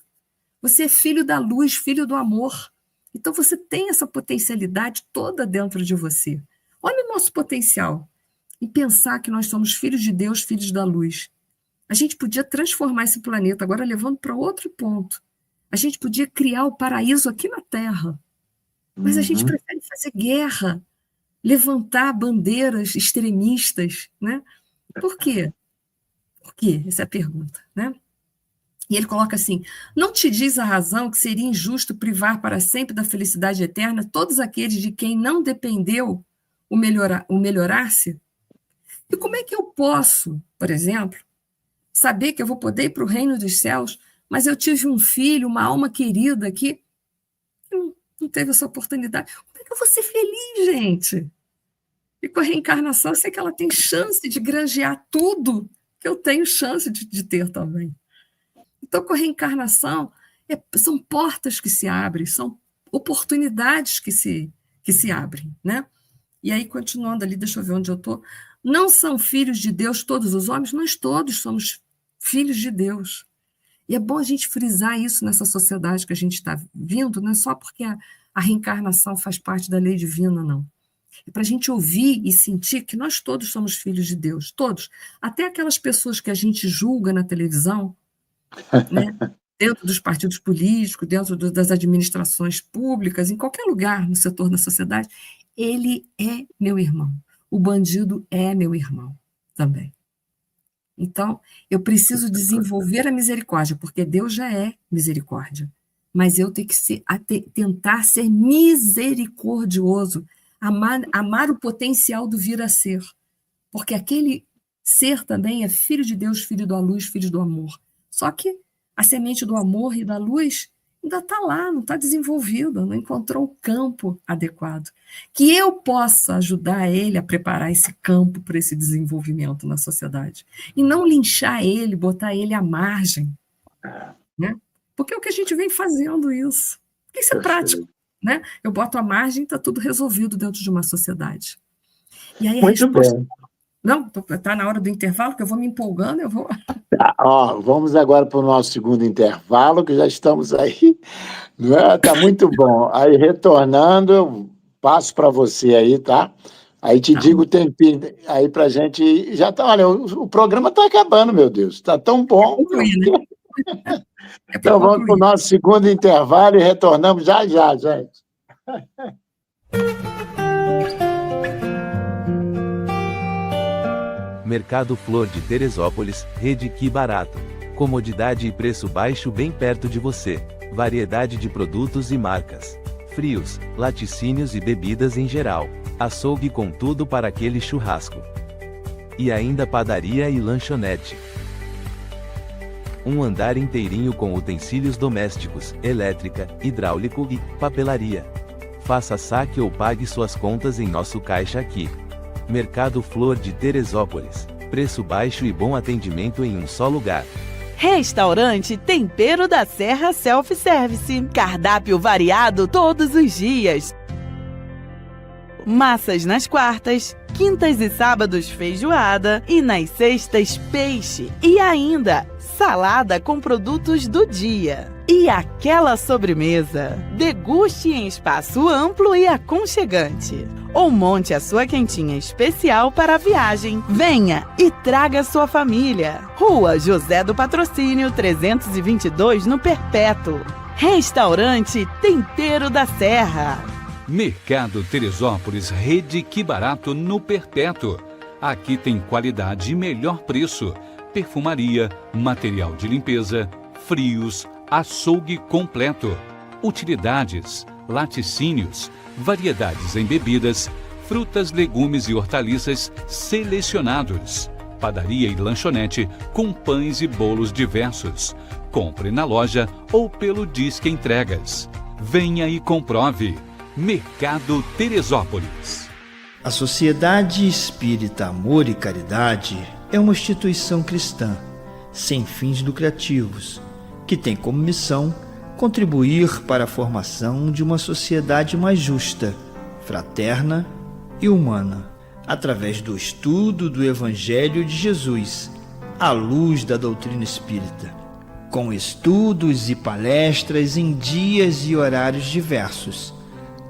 Você é filho da luz, filho do amor. Então, você tem essa potencialidade toda dentro de você. Olha o nosso potencial em pensar que nós somos filhos de Deus, filhos da luz. A gente podia transformar esse planeta, agora levando para outro ponto. A gente podia criar o paraíso aqui na Terra. Mas a gente prefere fazer guerra, levantar bandeiras extremistas, né? Por quê? Por quê? Essa é a pergunta, né? E ele coloca assim: não te diz a razão que seria injusto privar para sempre da felicidade eterna todos aqueles de quem não dependeu o melhorar-se? E como é que eu posso, por exemplo, saber que eu vou poder ir para o reino dos céus, mas eu tive um filho, uma alma querida que não teve essa oportunidade? Como é que eu vou ser feliz, gente? E com a reencarnação, eu sei que ela tem chance de granjear tudo que eu tenho chance de ter também. Então, com a reencarnação, são portas que se abrem, são oportunidades que se abrem, né? E aí, continuando ali, deixa eu ver onde eu estou. Não são filhos de Deus todos os homens? Nós todos somos filhos de Deus. E é bom a gente frisar isso nessa sociedade que a gente está vindo, não é só porque a reencarnação faz parte da lei divina, não. É para a gente ouvir e sentir que nós todos somos filhos de Deus, todos. Até aquelas pessoas que a gente julga na televisão, né? Dentro dos partidos políticos, dentro das administrações públicas, em qualquer lugar no setor da sociedade, ele é meu irmão. O bandido é meu irmão também. Então, eu preciso desenvolver a misericórdia, porque Deus já é misericórdia. Mas eu tenho que tentar ser misericordioso, amar o potencial do vir a ser. Porque aquele ser também é filho de Deus, filho da luz, filho do amor. Só que a semente do amor e da luz ainda está lá, não está desenvolvida, não encontrou o campo adequado. Que eu possa ajudar ele a preparar esse campo para esse desenvolvimento na sociedade. E não linchar ele, botar ele à margem. Né? Porque é o que a gente vem fazendo isso. Porque isso é prático. Né? Eu boto à margem e está tudo resolvido dentro de uma sociedade. E aí a Muito resposta... bem. Não, está na hora do intervalo, que eu vou me empolgando, eu vou... Vamos agora para o nosso segundo intervalo, que já estamos aí. Está muito bom. Aí, retornando, eu passo para você aí, tá? Aí te digo o tempinho aí para a gente... Já tá, olha, o programa está acabando, meu Deus. Está tão bom. Concluir, né? Então vamos para o nosso segundo intervalo e retornamos já, gente. Mercado Flor de Teresópolis, Rede Que Barato. Comodidade e preço baixo bem perto de você. Variedade de produtos e marcas. Frios, laticínios e bebidas em geral. Açougue com tudo para aquele churrasco. E ainda padaria e lanchonete. Um andar inteirinho com utensílios domésticos, elétrica, hidráulico e papelaria. Faça saque ou pague suas contas em nosso caixa aqui. Mercado Flor de Teresópolis. Preço baixo e bom atendimento em um só lugar. Restaurante Tempero da Serra Self-Service. Cardápio variado todos os dias. Massas nas quartas, quintas e sábados feijoada e nas sextas peixe. E ainda salada com produtos do dia. E aquela sobremesa. Deguste em espaço amplo e aconchegante. Ou monte a sua quentinha especial para a viagem. Venha e traga sua família. Rua José do Patrocínio 322 no Perpétuo. Restaurante Tempero da Serra. Mercado Teresópolis, Rede Que Barato no Perpétuo. Aqui tem qualidade e melhor preço. Perfumaria, material de limpeza, frios, açougue completo, utilidades, laticínios, variedades em bebidas, frutas, legumes e hortaliças selecionados. Padaria e lanchonete com pães e bolos diversos. Compre na loja ou pelo Disque Entregas. Venha e comprove. Mercado Teresópolis. A Sociedade Espírita Amor e Caridade é uma instituição cristã, sem fins lucrativos, que tem como missão contribuir para a formação de uma sociedade mais justa, fraterna e humana, através do estudo do Evangelho de Jesus, à luz da doutrina espírita, com estudos e palestras em dias e horários diversos,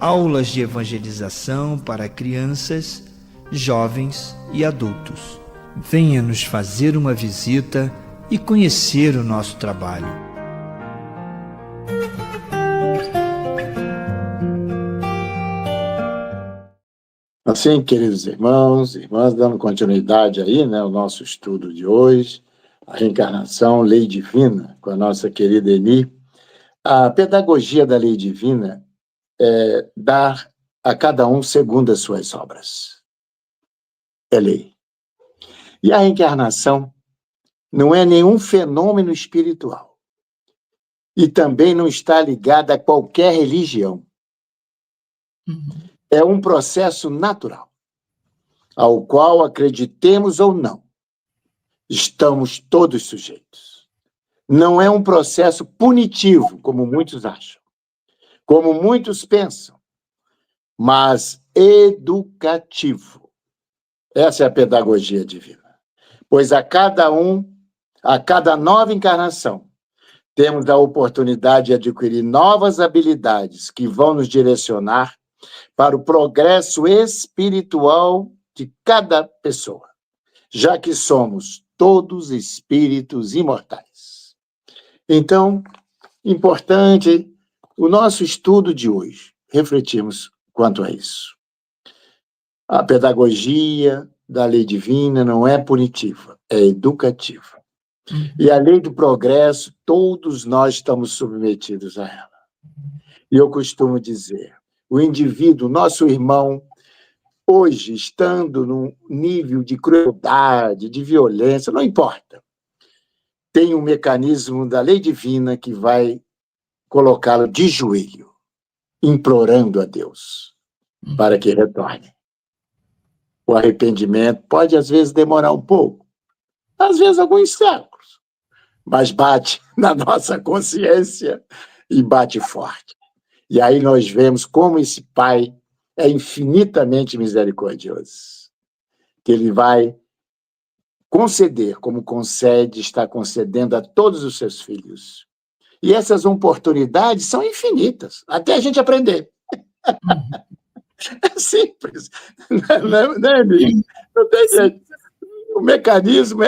aulas de evangelização para crianças, jovens e adultos. Venha nos fazer uma visita e conhecer o nosso trabalho. Assim, queridos irmãos e irmãs, dando continuidade aí, né, ao nosso estudo de hoje, a reencarnação, lei divina, com a nossa querida Eni. A pedagogia da lei divina é dar a cada um segundo as suas obras. É lei. E a reencarnação não é nenhum fenômeno espiritual. E também não está ligada a qualquer religião. É um processo natural, ao qual, acreditemos ou não, estamos todos sujeitos. Não é um processo punitivo, como muitos acham, como muitos pensam, mas educativo. Essa é a pedagogia divina. Pois a cada nova encarnação, temos a oportunidade de adquirir novas habilidades que vão nos direcionar para o progresso espiritual de cada pessoa, já que somos todos espíritos imortais. Então, importante o nosso estudo de hoje, refletirmos quanto a isso. A pedagogia da lei divina não é punitiva, é educativa. E a lei do progresso, todos nós estamos submetidos a ela. E eu costumo dizer, o indivíduo, nosso irmão, hoje, estando num nível de crueldade, de violência, não importa, tem um mecanismo da lei divina que vai colocá-lo de joelho, implorando a Deus para que retorne. O arrependimento pode, às vezes, demorar um pouco, às vezes, alguns séculos, mas bate na nossa consciência e bate forte. E aí nós vemos como esse Pai é infinitamente misericordioso, que Ele vai conceder, como concede, está concedendo a todos os seus filhos. E essas oportunidades são infinitas, até a gente aprender. É simples, né, amigo? Não tem jeito. O mecanismo,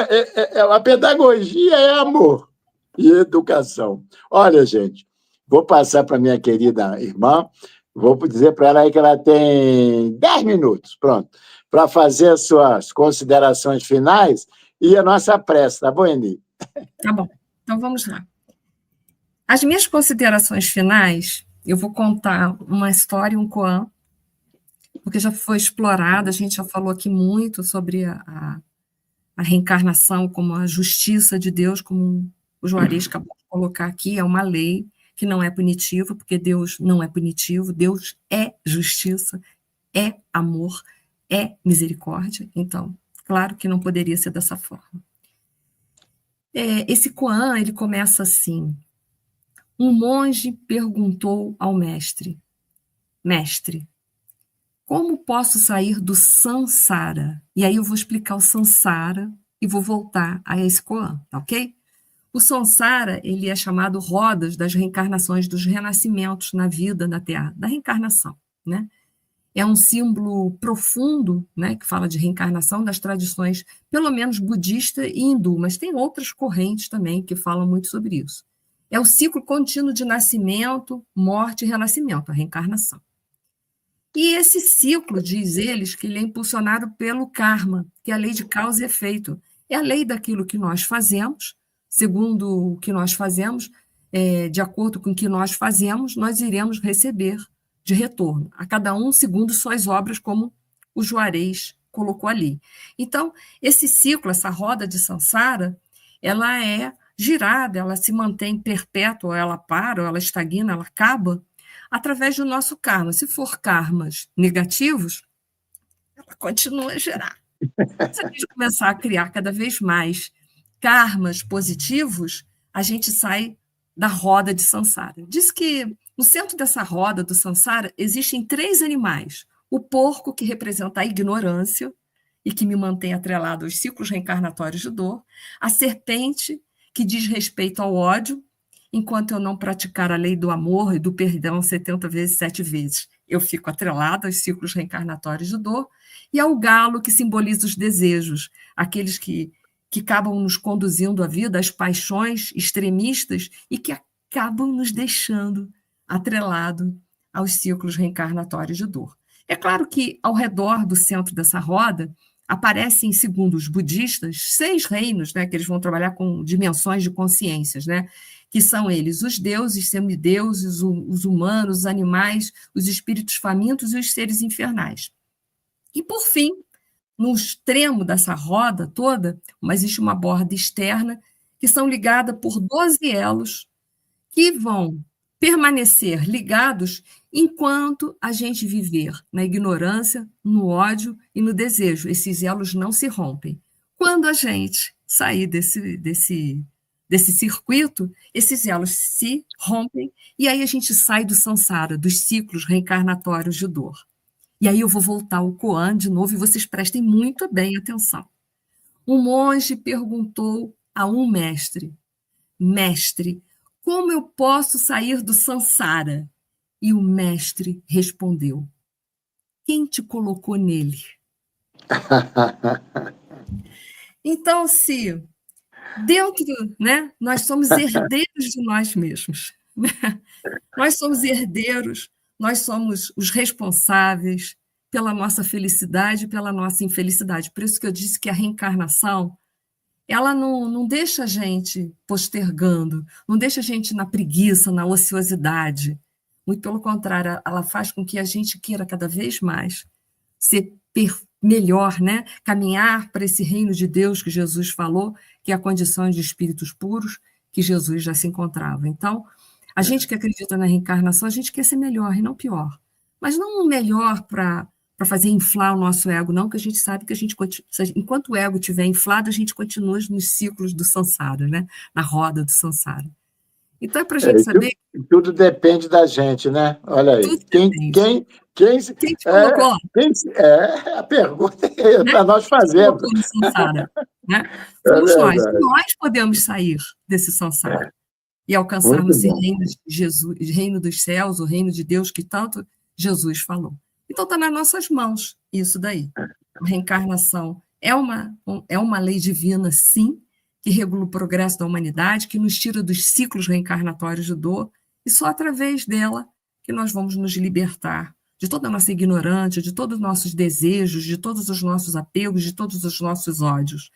a pedagogia é amor e educação. Olha, gente, vou passar para minha querida irmã, vou dizer para ela aí que ela tem 10 minutos, pronto, para fazer as suas considerações finais e a nossa prece, tá bom, Eni? Tá bom, então vamos lá. As minhas considerações finais, eu vou contar uma história, um koan, porque já foi explorada, a gente já falou aqui muito sobre a reencarnação como a justiça de Deus, como o Juarez acabou de colocar aqui, é uma lei que não é punitiva, porque Deus não é punitivo, Deus é justiça, é amor, é misericórdia. Então, claro que não poderia ser dessa forma. Esse koan, ele começa assim: um monge perguntou ao mestre, mestre, como posso sair do samsara? E aí eu vou explicar o samsara e vou voltar a esse koan, tá ok? O samsara, ele é chamado rodas das reencarnações, dos renascimentos na vida, na Terra, da reencarnação, né? É um símbolo profundo, né, que fala de reencarnação das tradições, pelo menos budista e hindu, mas tem outras correntes também que falam muito sobre isso. É o ciclo contínuo de nascimento, morte e renascimento, a reencarnação. E esse ciclo, diz eles, que ele é impulsionado pelo karma, que é a lei de causa e efeito. É a lei daquilo que nós fazemos, segundo o que nós fazemos, de acordo com o que nós fazemos, nós iremos receber de retorno, a cada um segundo suas obras, como o Juarez colocou ali. Então, esse ciclo, essa roda de samsara, ela é girada, ela se mantém perpétua, ou ela para, ou ela estagna, ela acaba, através do nosso karma. Se for karmas negativos, ela continua a gerar. Se a gente começar a criar cada vez mais karmas positivos, a gente sai da roda de samsara. Diz que no centro dessa roda do samsara existem 3 animais. O porco, que representa a ignorância e que me mantém atrelado aos ciclos reencarnatórios de dor. A serpente, que diz respeito ao ódio, enquanto eu não praticar a lei do amor e do perdão 70 vezes, 7 vezes, eu fico atrelado aos ciclos reencarnatórios de dor. E ao galo, que simboliza os desejos, aqueles que acabam nos conduzindo à vida, às paixões extremistas e que acabam nos deixando atrelado aos ciclos reencarnatórios de dor. É claro que, ao redor do centro dessa roda, aparecem, segundo os budistas, 6 reinos, né, que eles vão trabalhar com dimensões de consciências, né, que são eles os deuses, semideuses, os humanos, os animais, os espíritos famintos e os seres infernais. E, por fim, no extremo dessa roda toda, existe uma borda externa que são ligadas por 12 elos que vão permanecer ligados enquanto a gente viver na ignorância, no ódio e no desejo. Esses elos não se rompem. Quando a gente sair desse circuito, esses elos se rompem e aí a gente sai do samsara, dos ciclos reencarnatórios de dor. E aí eu vou voltar ao Koan de novo e vocês prestem muito bem atenção. Um monge perguntou a um mestre: Mestre, como eu posso sair do samsara? E o mestre respondeu: quem te colocou nele? Então, se dentro, né, nós somos herdeiros de nós mesmos. Nós somos herdeiros, nós somos os responsáveis pela nossa felicidade e pela nossa infelicidade. Por isso que eu disse que a reencarnação, ela não deixa a gente postergando, não deixa a gente na preguiça, na ociosidade. Muito pelo contrário, ela faz com que a gente queira cada vez mais ser melhor, né? Caminhar para esse reino de Deus que Jesus falou, que é a condição de espíritos puros que Jesus já se encontrava. Então, a gente que acredita na reencarnação, a gente quer ser melhor e não pior. Mas não um melhor para fazer inflar o nosso ego, não, que a gente sabe que enquanto o ego estiver inflado, a gente continua nos ciclos do samsara, né? Na roda do samsara. Então, é para a gente saber... Tudo depende da gente, né? Olha aí. Quem te colocou lá? A pergunta é para nós fazermos. Quem te colocou no samsara? Né? Somos nós. Nós podemos sair desse samsara e alcançarmos esse reino de Jesus, reino dos céus, o reino de Deus que tanto Jesus falou. Então, está nas nossas mãos isso daí. A reencarnação é uma lei divina, sim, que regula o progresso da humanidade, que nos tira dos ciclos reencarnatórios de dor, e só através dela que nós vamos nos libertar de toda a nossa ignorância, de todos os nossos desejos, de todos os nossos apegos, de todos os nossos ódios.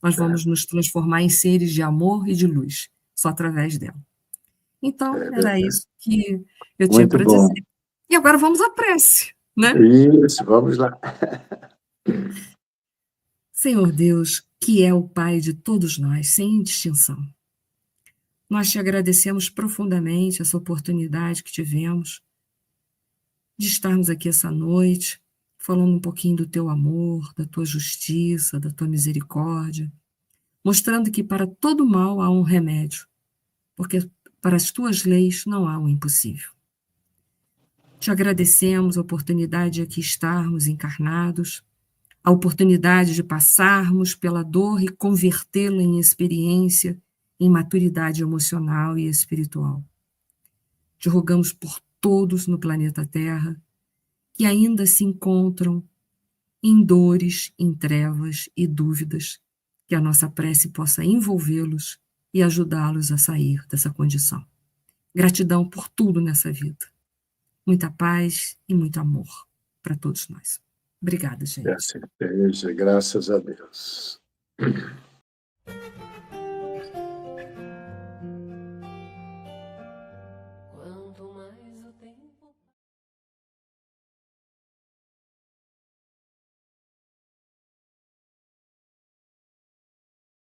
Nós vamos nos transformar em seres de amor e de luz, só através dela. Então, era isso que eu tinha para dizer. E agora vamos à prece, né? Isso, vamos lá. Senhor Deus, que é o Pai de todos nós, sem distinção, nós te agradecemos profundamente essa oportunidade que tivemos de estarmos aqui essa noite, falando um pouquinho do teu amor, da tua justiça, da tua misericórdia, mostrando que para todo mal há um remédio, porque para as tuas leis não há um impossível. Te agradecemos a oportunidade de aqui estarmos encarnados, a oportunidade de passarmos pela dor e convertê-la em experiência, em maturidade emocional e espiritual. Te rogamos por todos no planeta Terra que ainda se encontram em dores, em trevas e dúvidas, que a nossa prece possa envolvê-los e ajudá-los a sair dessa condição. Gratidão por tudo nessa vida. Muita paz e muito amor para todos nós. Obrigada, gente. Graças a Deus.